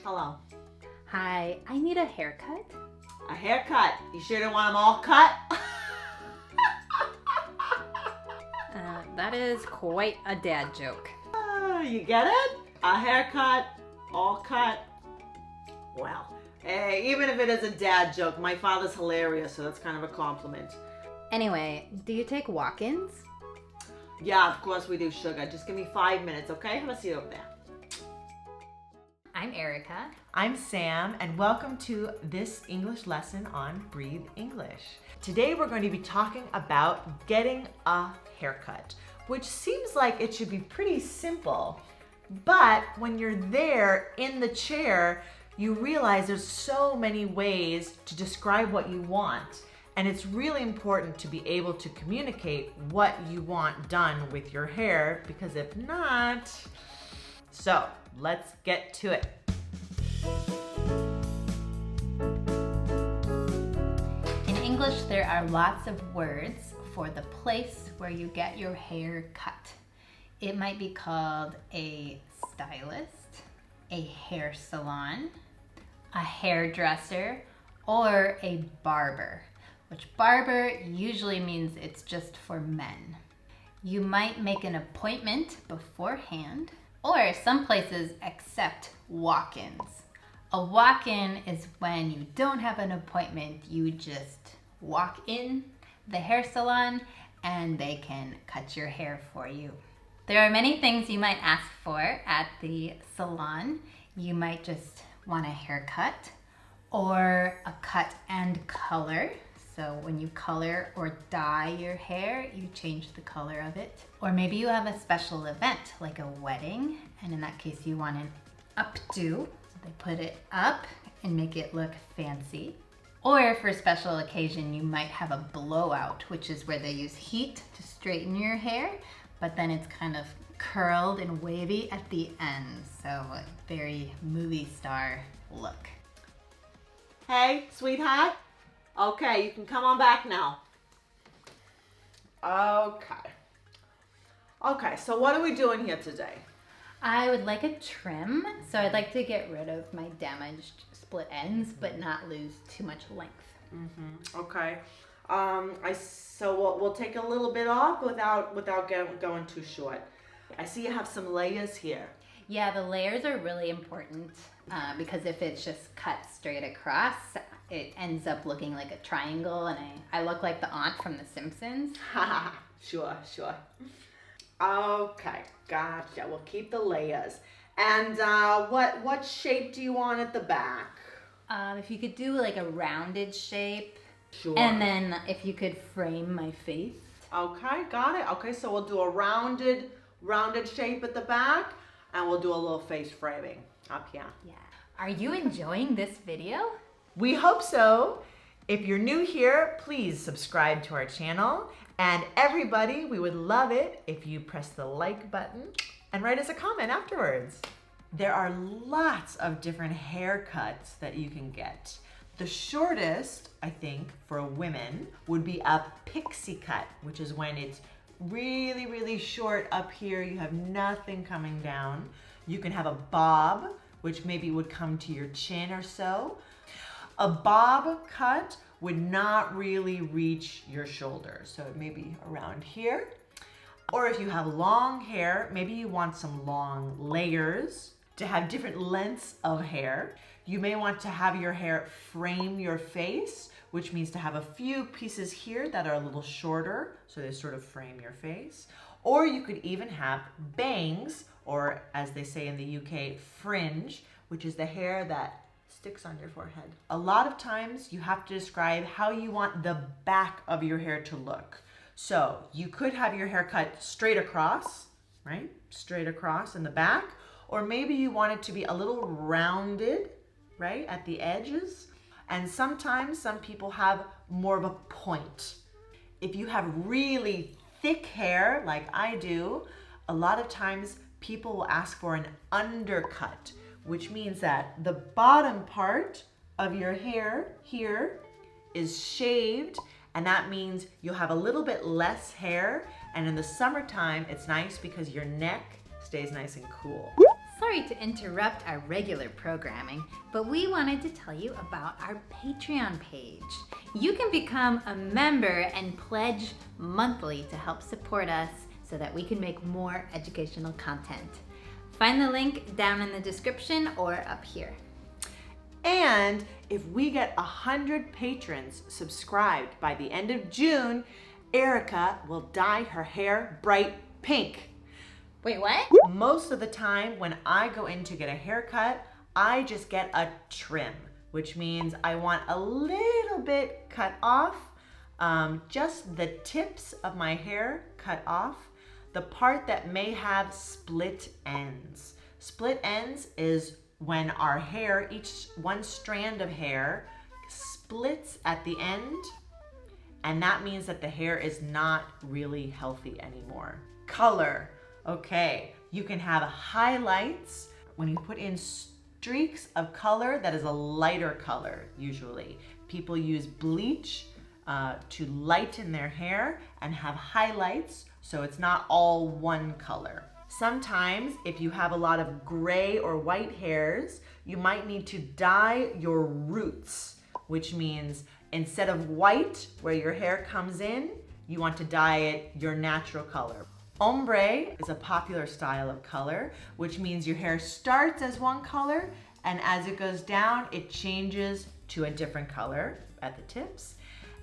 Hello. Hi, I need a haircut. A haircut? You sure don't want them all cut? That is quite a dad joke. You get it? A haircut, all cut. Well, hey, even if it is a dad joke, my father's hilarious, so that's kind of a compliment. Anyway, do you take walk-ins? Yeah, of course we do, sugar. Just give me 5 minutes, okay? Have a seat over there. I'm Erica. I'm Sam, and welcome to this English lesson on Breathe English. Today we're going to be talking about getting a haircut, which seems like it should be pretty simple. But when you're there in the chair, you realize there's so many ways to describe what you want. And it's really important to be able to communicate what you want done with your hair, because if not, so let's get to it. In English, there are lots of words for the place where you get your hair cut. It might be called a stylist, a hair salon, a hairdresser, or a barber, which barber usually means it's just for men. You might make an appointment beforehand, or some places accept walk-ins. A walk-in is when you don't have an appointment, you just walk in the hair salon and they can cut your hair for you. There are many things you might ask for at the salon. You might just want a haircut or a cut and color. So when you color or dye your hair, you change the color of it. Or maybe you have a special event like a wedding, and in that case you want an updo. They put it up and make it look fancy. Or for a special occasion, you might have a blowout, which is where they use heat to straighten your hair, but then it's kind of curled and wavy at the end. So a very movie star look. Hey, sweetheart. Okay, you can come on back now. Okay, so what are we doing here today? I would like a trim, so I'd like to get rid of my damaged split ends, but not lose too much length. Okay. So we'll take a little bit off without going too short. I see you have some layers here. Yeah, the layers are really important because if it's just cut straight across, it ends up looking like a triangle, and I look like the aunt from The Simpsons. Sure. Okay, gotcha. We'll keep the layers. And what shape do you want at the back? If you could do like a rounded shape. Sure. And then if you could frame my face. Okay, got it. Okay, so we'll do a rounded shape at the back, and we'll do a little face framing up here. Yeah. Are you enjoying this video? We hope so. If you're new here, please subscribe to our channel. And everybody, we would love it if you press the like button and write us a comment afterwards. There are lots of different haircuts that you can get. The shortest, I think, for women would be a pixie cut, which is when it's really, really short up here. You have nothing coming down. You can have a bob, which maybe would come to your chin or so. A bob cut would not really reach your shoulders, so maybe around here. Or if you have long hair, maybe you want some long layers to have different lengths of hair. You may want to have your hair frame your face, which means to have a few pieces here that are a little shorter, so they sort of frame your face. Or you could even have bangs, or as they say in the UK, fringe, which is the hair that sticks on your forehead. A lot of times you have to describe how you want the back of your hair to look. So you could have your hair cut straight across, right? Straight across in the back. Or maybe you want it to be a little rounded, right? At the edges. And sometimes some people have more of a point. If you have really thick hair, like I do, a lot of times people will ask for an undercut, which means that the bottom part of your hair here is shaved, and that means you'll have a little bit less hair. And in the summertime, it's nice because your neck stays nice and cool. Sorry to interrupt our regular programming, but we wanted to tell you about our Patreon page. You can become a member and pledge monthly to help support us so that we can make more educational content. Find the link down in the description or up here. And if we get 100 patrons subscribed by the end of June, Erica will dye her hair bright pink. Wait, what? Most of the time when I go in to get a haircut, I just get a trim, which means I want a little bit cut off, just the tips of my hair cut off, the part that may have split ends. Split ends is when our hair, each one strand of hair splits at the end, and that means that the hair is not really healthy anymore. Color. Okay, you can have highlights when you put in streaks of color that is a lighter color usually. People use bleach to lighten their hair and have highlights so it's not all one color. Sometimes if you have a lot of gray or white hairs, you might need to dye your roots, which means instead of white where your hair comes in, you want to dye it your natural color. Ombre is a popular style of color, which means your hair starts as one color and as it goes down, it changes to a different color at the tips.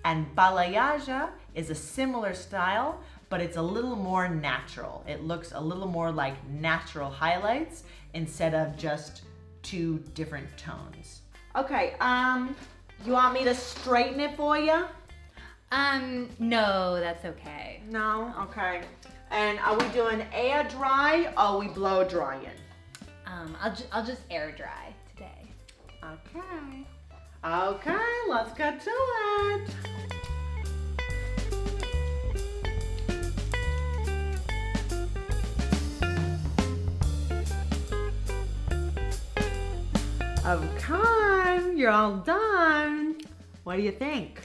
And balayage is a similar style, but it's a little more natural. It looks a little more like natural highlights instead of just two different tones. Okay, you want me to straighten it for you? No, that's okay. No? Okay. And are we doing air dry or are we blow drying? I'll just air dry today. Okay. Okay, let's get to it. Okay, you're all done. What do you think?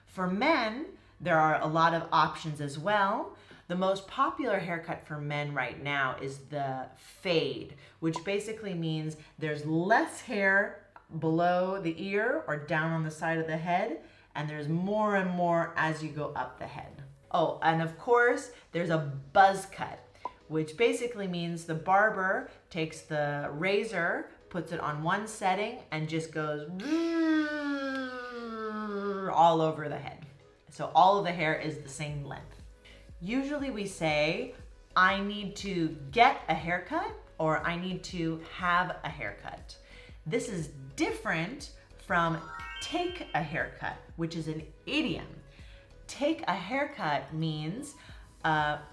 For men, there are a lot of options as well. The most popular haircut for men right now is the fade, which basically means there's less hair below the ear or down on the side of the head, and there's more and more as you go up the head. Oh, and of course, there's a buzz cut, which basically means the barber takes the razor, puts it on one setting, and just goes all over the head. So all of the hair is the same length. Usually we say, I need to get a haircut or I need to have a haircut. This is different from take a haircut, which is an idiom. Take a haircut means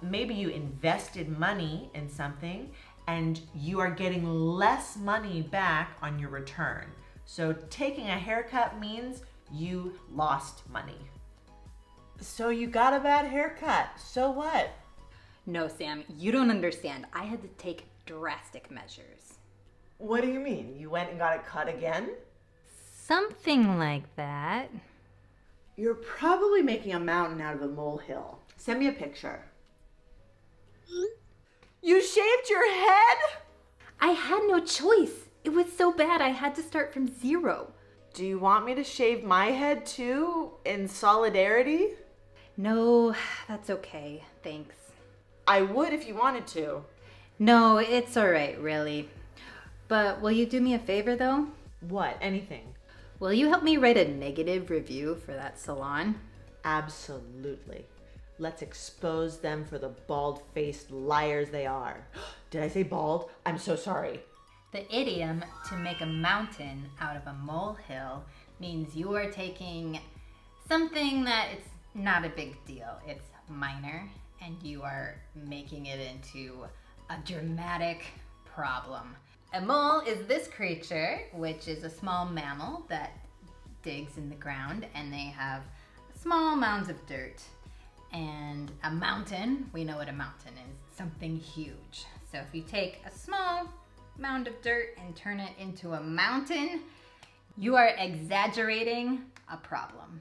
maybe you invested money in something and you are getting less money back on your return. So taking a haircut means you lost money. So you got a bad haircut, so what? No, Sam, you don't understand. I had to take drastic measures. What do you mean? You went and got it cut again? Something like that. You're probably making a mountain out of a molehill. Send me a picture. You shaved your head? I had no choice. It was so bad I had to start from zero. Do you want me to shave my head too, in solidarity? No, that's okay. Thanks. I would if you wanted to. No, it's all right, really. But will you do me a favor, though? What? Anything? Will you help me write a negative review for that salon? Absolutely. Let's expose them for the bald-faced liars they are. Did I say bald? I'm so sorry. The idiom to make a mountain out of a molehill means you are taking something that it's not a big deal. It's minor, and you are making it into a dramatic problem. A mole is this creature, which is a small mammal that digs in the ground, and they have small mounds of dirt. And a mountain, we know what a mountain is, something huge. So if you take a small mound of dirt and turn it into a mountain, you are exaggerating a problem.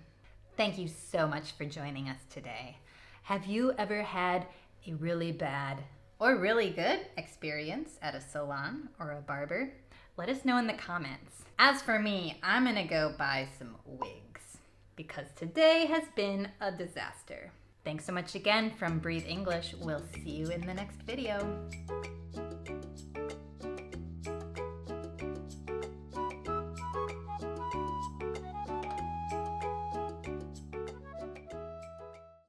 Thank you so much for joining us today. Have you ever had a really bad or really good experience at a salon or a barber? Let us know in the comments. As for me, I'm gonna go buy some wigs because today has been a disaster. Thanks so much again from Breathe English. We'll see you in the next video.